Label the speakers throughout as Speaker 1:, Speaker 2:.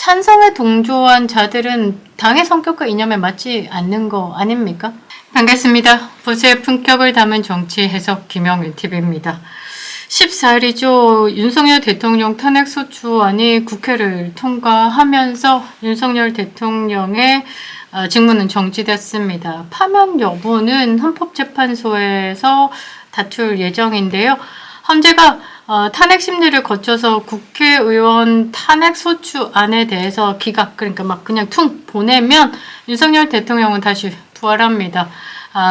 Speaker 1: 찬성에 동조한 자들은 당의 성격과 이념에 맞지 않는 거 아닙니까? 반갑습니다. 보수의 품격을 담은 정치 해석 김영일 TV입니다. 14일이죠. 윤석열 대통령 탄핵소추안이 국회를 통과하면서 윤석열 대통령의 직무는 정지됐습니다. 파면 여부는 헌법재판소에서 다툴 예정인데요. 헌재가 탄핵 심리를 거쳐서 국회의원 탄핵소추안에 대해서 기각, 그러니까 막 그냥 퉁 보내면 윤석열 대통령은 다시 부활합니다.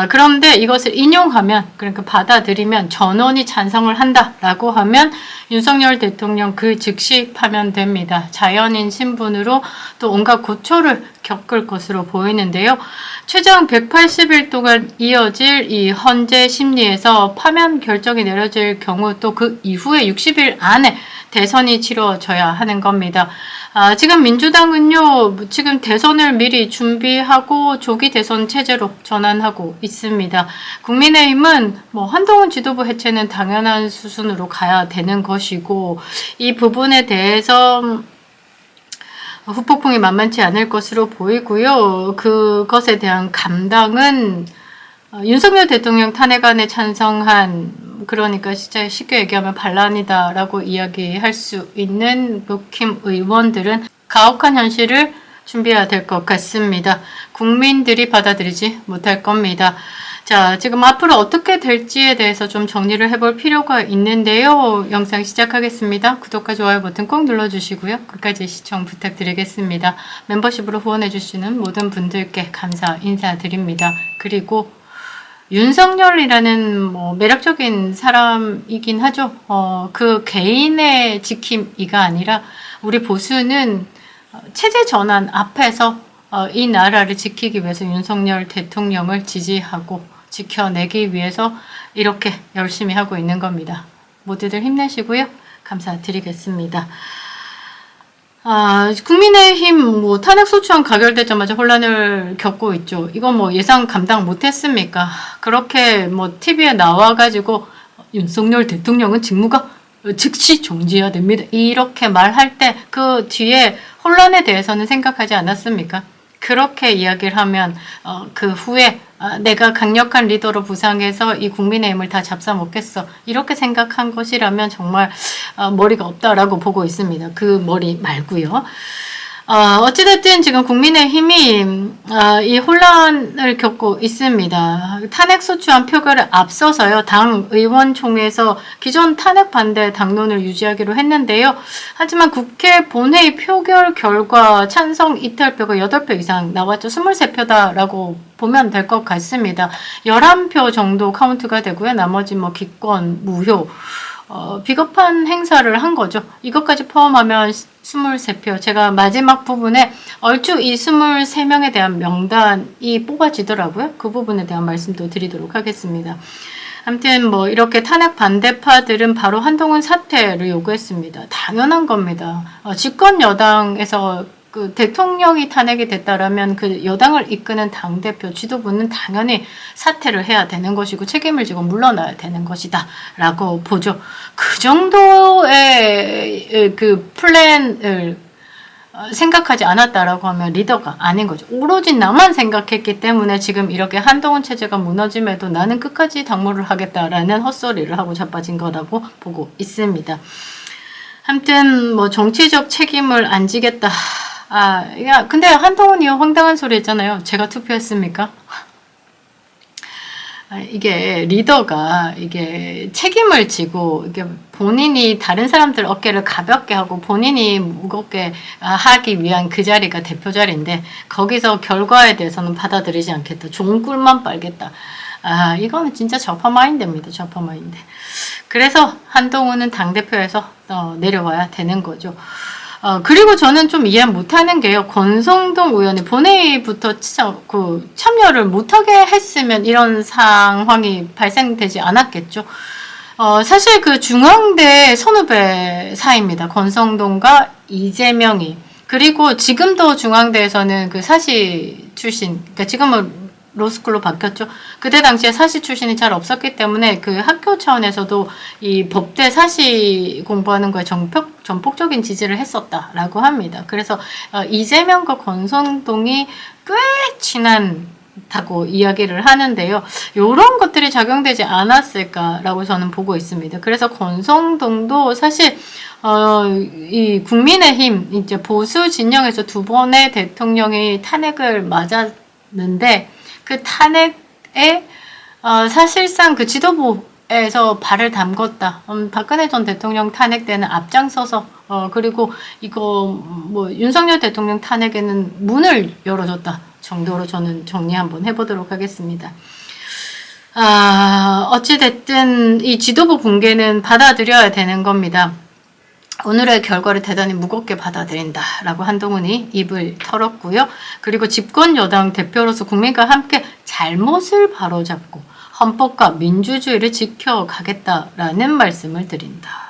Speaker 1: 그런데 이것을 인용하면, 그러니까 받아들이면 전원이 찬성을 한다라고 하면 윤석열 대통령 그 즉시 파면됩니다. 자연인 신분으로 또 온갖 고초를 겪을 것으로 보이는데요. 최장 180일 동안 이어질 이 헌재 심리에서 파면 결정이 내려질 경우 또 그 이후에 60일 안에 대선이 치러져야 하는 겁니다. 지금 민주당은요, 지금 대선을 미리 준비하고 조기 대선 체제로 전환하고 있습니다. 국민의힘은 한동훈 지도부 해체는 당연한 수순으로 가야 되는 것이고, 이 부분에 대해서 후폭풍이 만만치 않을 것으로 보이고요. 그것에 대한 감당은 윤석열 대통령 탄핵안에 찬성한, 그러니까 진짜 쉽게 얘기하면 반란이다라고 이야기할 수 있는 국힘 의원들은 가혹한 현실을 준비해야 될 것 같습니다. 국민들이 받아들이지 못할 겁니다. 자, 지금 앞으로 어떻게 될지에 대해서 좀 정리를 해볼 필요가 있는데요. 영상 시작하겠습니다. 구독과 좋아요 버튼 꼭 눌러주시고요. 끝까지 시청 부탁드리겠습니다. 멤버십으로 후원해주시는 모든 분들께 감사 인사드립니다. 그리고 윤석열이라는 매력적인 사람이긴 하죠. 그 개인의 지킴이가 아니라 우리 보수는 체제 전환 앞에서 이 나라를 지키기 위해서 윤석열 대통령을 지지하고 지켜내기 위해서 이렇게 열심히 하고 있는 겁니다. 모두들 힘내시고요. 감사드리겠습니다. 국민의힘 탄핵소추안 가결되자마자 혼란을 겪고 있죠. 이거 예상 감당 못했습니까? 그렇게 TV에 나와가지고 윤석열 대통령은 직무가 즉시 정지해야 됩니다. 이렇게 말할 때 그 뒤에 혼란에 대해서는 생각하지 않았습니까? 그렇게 이야기를 하면 그 후에 내가 강력한 리더로 부상해서 이 국민의힘을 다 잡사먹겠어, 이렇게 생각한 것이라면 정말 머리가 없다라고 보고 있습니다. 그 머리 말고요. 어찌됐든 지금 국민의힘이 이 혼란을 겪고 있습니다. 탄핵소추안 표결에 앞서서요, 당 의원총회에서 기존 탄핵 반대 당론을 유지하기로 했는데요. 하지만 국회 본회의 표결 결과 찬성 이탈표가 8표 이상 나왔죠. 23표다라고 보면 될 것 같습니다. 11표 정도 카운트가 되고요. 나머지 기권, 무효, 비겁한 행사를 한 거죠. 이것까지 포함하면 23표. 제가 마지막 부분에 얼추 이 23명에 대한 명단이 뽑아지더라고요. 그 부분에 대한 말씀도 드리도록 하겠습니다. 아무튼 이렇게 탄핵 반대파들은 바로 한동훈 사퇴를 요구했습니다. 당연한 겁니다. 집권 여당에서 그 대통령이 탄핵이 됐다라면 그 여당을 이끄는 당대표 지도부는 당연히 사퇴를 해야 되는 것이고 책임을 지고 물러나야 되는 것이다 라고 보죠. 그 정도의 그 플랜을 생각하지 않았다라고 하면 리더가 아닌 거죠. 오로지 나만 생각했기 때문에 지금 이렇게 한동훈 체제가 무너짐에도 나는 끝까지 당무를 하겠다라는 헛소리를 하고 자빠진 거라고 보고 있습니다. 아무튼 정치적 책임을 안 지겠다. 근데 한동훈이 황당한 소리 했잖아요. 제가 투표했습니까? 이게 리더가 이게 책임을 지고 이게 본인이 다른 사람들 어깨를 가볍게 하고 본인이 무겁게 하기 위한 그 자리가 대표 자리인데 거기서 결과에 대해서는 받아들이지 않겠다. 좋은 꿀만 빨겠다. 이거는 진짜 좌파 마인드입니다. 좌파 마인드. 그래서 한동훈은 당대표에서 내려와야 되는 거죠. 그리고 저는 좀 이해 못하는 게요. 권성동 의원이 본회의부터 참여를 못하게 했으면 이런 상황이 발생되지 않았겠죠. 사실 그 중앙대 선후배 사이입니다. 권성동과 이재명이. 그리고 지금도 중앙대에서는 그 사시 출신, 그러니까 지금은 로스쿨로 바뀌었죠. 그때 당시에 사시 출신이 잘 없었기 때문에 그 학교 차원에서도 이 법대 사시 공부하는 거에 전폭적인 지지를 했었다라고 합니다. 그래서 이재명과 권성동이 꽤 친하다고 이야기를 하는데요. 이런 것들이 작용되지 않았을까라고 저는 보고 있습니다. 그래서 권성동도 사실 이 국민의힘 이제 보수 진영에서 두 번의 대통령이 탄핵을 맞았는데 그 탄핵에 사실상 그 지도부에서 발을 담궜다. 박근혜 전 대통령 탄핵 때는 앞장서서 그리고 이거 뭐 윤석열 대통령 탄핵에는 문을 열어줬다 정도로 저는 정리 한번 해보도록 하겠습니다. 어찌됐든 이 지도부 붕괴는 받아들여야 되는 겁니다. 오늘의 결과를 대단히 무겁게 받아들인다라고 한동훈이 입을 털었고요. 그리고 집권 여당 대표로서 국민과 함께 잘못을 바로잡고 헌법과 민주주의를 지켜가겠다라는 말씀을 드린다.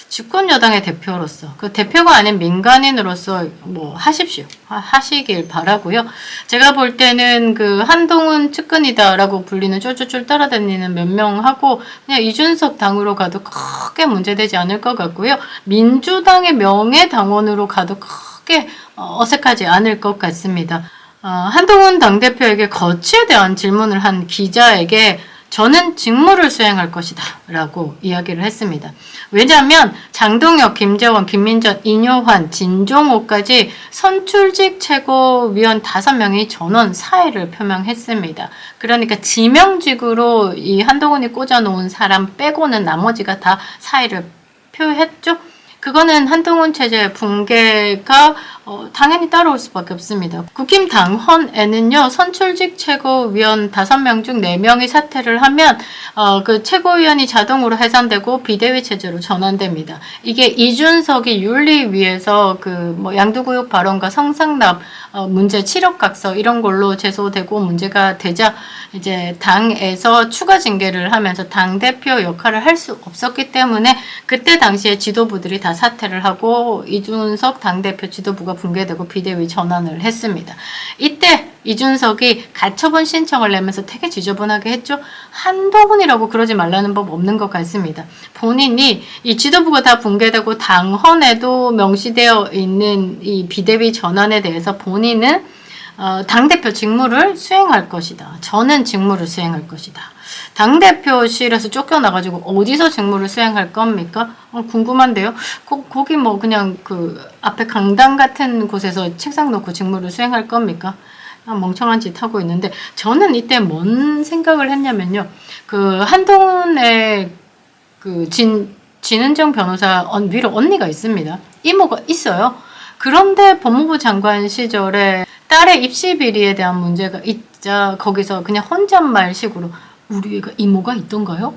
Speaker 1: 집권 여당의 대표로서 그 대표가 아닌 민간인으로서 뭐 하십시오. 하시길 바라고요. 제가 볼 때는 그 한동훈 측근이다라고 불리는 쫄쫄쫄 따라다니는 몇 명하고 그냥 이준석 당으로 가도 크게 문제되지 않을 것 같고요. 민주당의 명예당원으로 가도 크게 어색하지 않을 것 같습니다. 한동훈 당대표에게 거취에 대한 질문을 한 기자에게 저는 직무를 수행할 것이다 라고 이야기를 했습니다. 왜냐하면 장동혁, 김재원, 김민전, 인효환, 진종호까지 선출직 최고위원 5명이 전원 사의를 표명했습니다. 그러니까 지명직으로 이 한동훈이 꽂아놓은 사람 빼고는 나머지가 다 사의를 표했죠. 그거는 한동훈 체제 붕괴가 당연히 따라올 수밖에 없습니다. 국힘 당헌에는요, 선출직 최고위원 5명 중 4명이 사퇴를 하면 그 최고위원이 자동으로 해산되고 비대위 체제로 전환됩니다. 이게 이준석이 윤리위에서 그 뭐 양두구역 발언과 성상납 문제 치력각서 이런 걸로 제소되고 문제가 되자 이제 당에서 추가 징계를 하면서 당대표 역할을 할 수 없었기 때문에 그때 당시에 지도부들이 다 사퇴를 하고 이준석 당대표 지도부가 붕괴되고 비대위 전환을 했습니다. 이때 이준석이 가처분 신청을 내면서 되게 지저분하게 했죠. 한동훈이라고 그러지 말라는 법 없는 것 같습니다. 본인이 이 지도부가 다 붕괴되고 당헌에도 명시되어 있는 이 비대위 전환에 대해서 본인은 당대표 직무를 수행할 것이다. 저는 직무를 수행할 것이다. 당대표실에서 쫓겨나가지고 어디서 직무를 수행할 겁니까? 궁금한데요. 거기 뭐 그냥 그 앞에 강당 같은 곳에서 책상 놓고 직무를 수행할 겁니까? 멍청한 짓 하고 있는데 저는 이때 뭔 생각을 했냐면요. 그 한동훈의 그 진은정 변호사 위로 언니가 있습니다. 이모가 있어요. 그런데 법무부 장관 시절에 딸의 입시 비리에 대한 문제가 있자 거기서 그냥 혼잣말식으로 우리 애가 이모가 있던가요?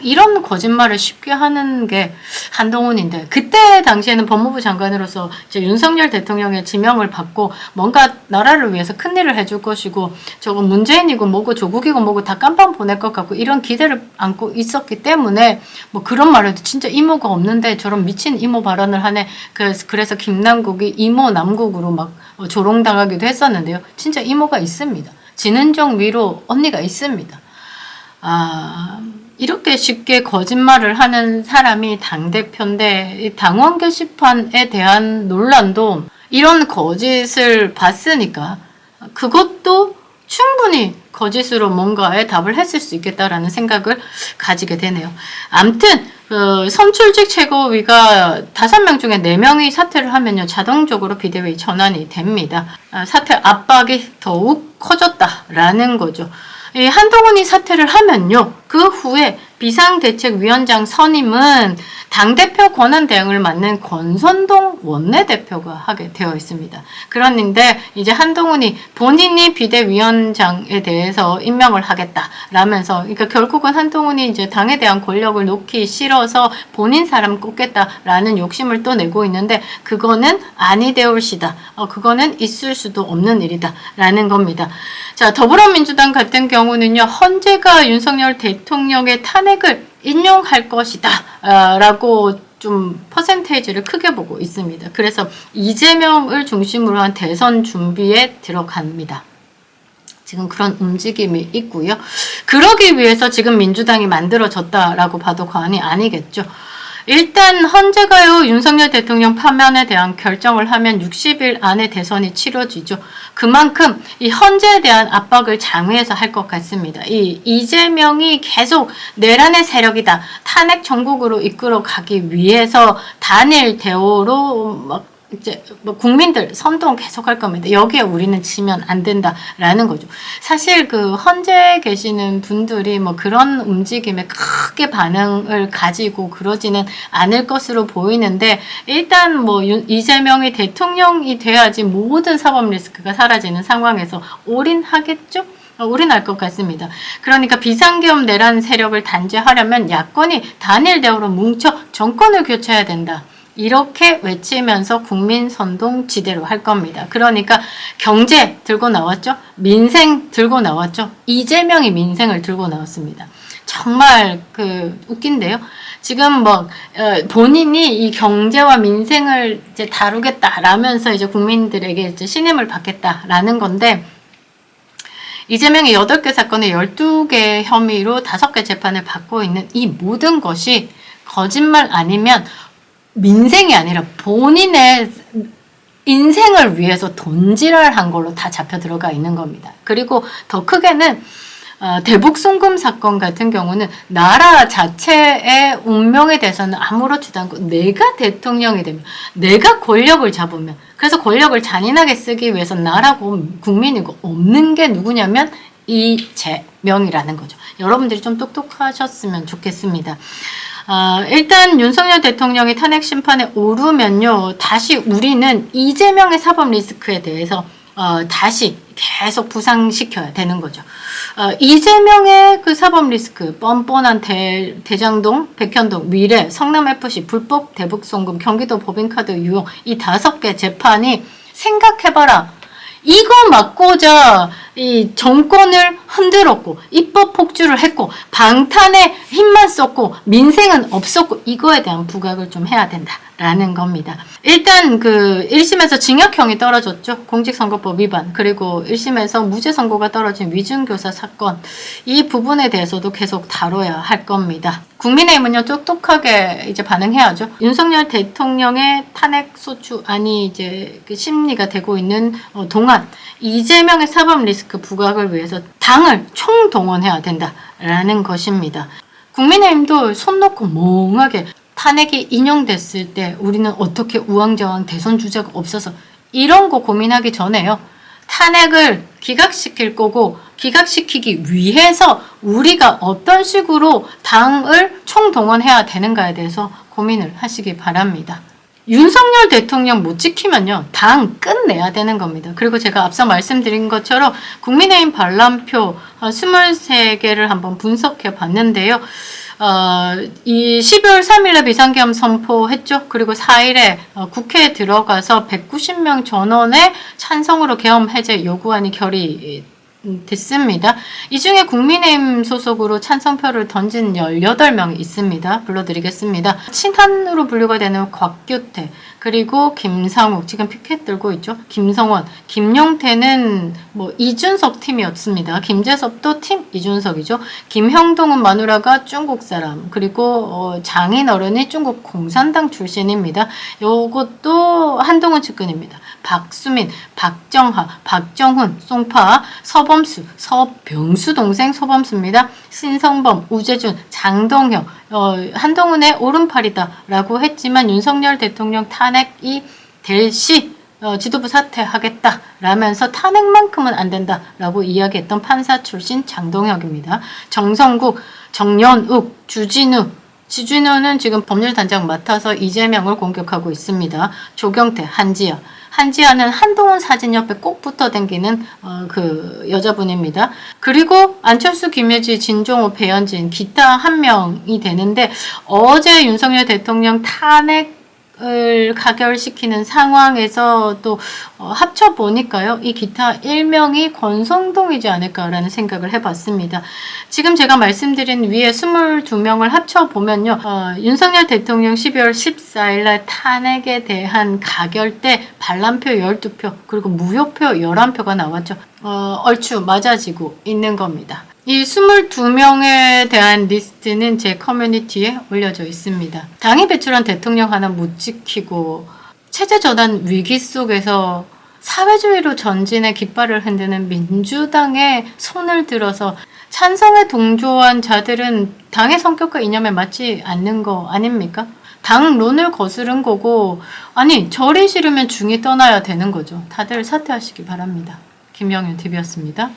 Speaker 1: 이런 거짓말을 쉽게 하는 게 한동훈인데 그때 당시에는 법무부 장관으로서 이제 윤석열 대통령의 지명을 받고 뭔가 나라를 위해서 큰일을 해줄 것이고 저거 문재인이고 뭐고 조국이고 뭐고 다 깜빵 보낼 것 같고 이런 기대를 안고 있었기 때문에 뭐 그런 말해도 진짜 이모가 없는데 저런 미친 이모 발언을 하네. 그래서 김남국이 이모 남국으로 막 조롱당하기도 했었는데요. 진짜 이모가 있습니다. 진은정 위로 언니가 있습니다. 이렇게 쉽게 거짓말을 하는 사람이 당대표인데 당원 게시판에 대한 논란도 이런 거짓을 봤으니까 그것도 충분히 거짓으로 뭔가에 답을 했을 수 있겠다라는 생각을 가지게 되네요. 암튼 선출직 최고위가 5명 중에 4명이 사퇴를 하면요 자동적으로 비대위 전환이 됩니다. 사퇴 압박이 더욱 커졌다라는 거죠. 한동훈이 사퇴를 하면요. 그 후에 비상대책위원장 선임은 당대표 권한대행을 맡는 권선동 원내대표가 하게 되어 있습니다. 그런데 이제 한동훈이 본인이 비대위원장에 대해서 임명을 하겠다라면서 그러니까 결국은 한동훈이 이제 당에 대한 권력을 놓기 싫어서 본인 사람 꼽겠다라는 욕심을 또 내고 있는데 그거는 아니 되올시다. 그거는 있을 수도 없는 일이다라는 겁니다. 자, 더불어민주당 같은 경우는요. 헌재가 윤석열 대통령의 탄핵을 인용할 것이다 라고 좀 퍼센테이지를 크게 보고 있습니다. 그래서 이재명을 중심으로 한 대선 준비에 들어갑니다. 지금 그런 움직임이 있고요. 그러기 위해서 지금 민주당이 만들어졌다라고 봐도 과언이 아니겠죠. 일단 헌재가요, 윤석열 대통령 파면에 대한 결정을 하면 60일 안에 대선이 치러지죠. 그만큼 이 헌재에 대한 압박을 장외에서 할 것 같습니다. 이 이재명이 계속 내란의 세력이다, 탄핵 정국으로 이끌어 가기 위해서 단일 대오로 막 이제 뭐 국민들 선동 계속할 겁니다. 여기에 우리는 지면 안 된다라는 거죠. 사실 그 헌재에 계시는 분들이 뭐 그런 움직임에 크게 반응을 가지고 그러지는 않을 것으로 보이는데, 일단 뭐 이재명이 대통령이 돼야지 모든 사법 리스크가 사라지는 상황에서 올인하겠죠? 올인할 것 같습니다. 그러니까 비상계엄 내란 세력을 단죄하려면 야권이 단일 대우로 뭉쳐 정권을 교체해야 된다, 이렇게 외치면서 국민 선동 지대로 할 겁니다. 그러니까 경제 들고 나왔죠. 민생 들고 나왔죠. 이재명이 민생을 들고 나왔습니다. 정말 웃긴데요. 지금 뭐 본인이 이 경제와 민생을 이제 다루겠다라면서 이제 국민들에게 이제 신임을 받겠다라는 건데, 이재명이 8개 사건에 12개 혐의로 5개 재판을 받고 있는 이 모든 것이 거짓말 아니면 민생이 아니라 본인의 인생을 위해서 돈지랄한 걸로 다 잡혀 들어가 있는 겁니다. 그리고 더 크게는 대북 송금 사건 같은 경우는 나라 자체의 운명에 대해서는 아무렇지도 않고 내가 대통령이 되면, 내가 권력을 잡으면, 그래서 권력을 잔인하게 쓰기 위해서 나라고 국민이고 없는 게 누구냐면 이재명이라는 거죠. 여러분들이 좀 똑똑하셨으면 좋겠습니다. 일단 윤석열 대통령이 탄핵 심판에 오르면요, 다시 우리는 이재명의 사법 리스크에 대해서 다시 계속 부상시켜야 되는 거죠. 이재명의 그 사법 리스크, 뻔뻔한 대장동, 백현동, 미래, 성남FC, 불법 대북송금, 경기도 법인카드 유용, 이 5개 재판이 생각해봐라. 이거 맞고자 이 정권을 흔들었고 입법 폭주를 했고 방탄에 힘만 썼고 민생은 없었고, 이거에 대한 부각을 좀 해야 된다라는 겁니다. 일단 1심에서 징역형이 떨어졌죠. 공직선거법 위반. 그리고 1심에서 무죄 선고가 떨어진 위증교사 사건, 이 부분에 대해서도 계속 다뤄야 할 겁니다. 국민의힘은요, 똑똑하게 이제 반응해야죠. 윤석열 대통령의 탄핵 소추안이 이제 심리가 되고 있는 동안 이재명의 사법 리스크 부각을 위해서 당을 총동원해야 된다라는 것입니다. 국민의힘도 손 놓고 멍하게 탄핵이 인용됐을 때 우리는 어떻게 우왕좌왕 대선 주자가 없어서 이런 거 고민하기 전에요, 탄핵을 기각시킬 거고 기각시키기 위해서 우리가 어떤 식으로 당을 총동원해야 되는가에 대해서 고민을 하시기 바랍니다. 윤석열 대통령 못 지키면요, 당 끝내야 되는 겁니다. 그리고 제가 앞서 말씀드린 것처럼 국민의힘 반란표 23개를 한번 분석해 봤는데요. 이 12월 3일에 비상계엄 선포했죠. 그리고 4일에 국회에 들어가서 190명 전원의 찬성으로 계엄 해제 요구안이 됐습니다. 이 중에 국민의힘 소속으로 찬성표를 던진 18명이 있습니다. 불러드리겠습니다. 친한으로 분류가 되는 곽규태, 그리고 김상욱, 지금 피켓 들고 있죠. 김성원, 김용태는 뭐 이준석 팀이었습니다. 김재섭도 팀 이준석이죠. 김형동은 마누라가 중국 사람, 그리고 장인어른이 중국 공산당 출신입니다. 요것도 한동훈 측근입니다. 박수민, 박정하, 박정훈, 송파, 서범수, 서병수 동생 서범수입니다. 신성범, 우재준, 장동혁, 한동훈의 오른팔이다라고 했지만 윤석열 대통령 탄핵이 될 시 지도부 사퇴하겠다라면서 탄핵만큼은 안 된다라고 이야기했던 판사 출신 장동혁입니다. 정성국, 정연욱, 주진우는 지금 법률단장 맡아서 이재명을 공격하고 있습니다. 조경태, 한지아는 한동훈 사진 옆에 꼭 붙어 다니는 그 여자분입니다. 그리고 안철수, 김혜지, 진종호, 배현진, 기타 한 명이 되는데, 어제 윤석열 대통령 탄핵 을 가결시키는 상황에서 또 합쳐보니까요. 이 기타 일명이 권성동이지 않을까라는 생각을 해봤습니다. 지금 제가 말씀드린 위에 22명을 합쳐보면요. 윤석열 대통령 12월 14일 날 탄핵에 대한 가결 때 반란표 12표 그리고 무효표 11표가 나왔죠. 얼추 맞아지고 있는 겁니다. 이 22명에 대한 리스트는 제 커뮤니티에 올려져 있습니다. 당이 배출한 대통령 하나 못 지키고 체제 전환 위기 속에서 사회주의로 전진의 깃발을 흔드는 민주당의 손을 들어서 찬성에 동조한 자들은 당의 성격과 이념에 맞지 않는 거 아닙니까? 당론을 거스른 거고, 아니 절이 싫으면 중이 떠나야 되는 거죠. 다들 사퇴하시기 바랍니다. 김영윤 TV였습니다.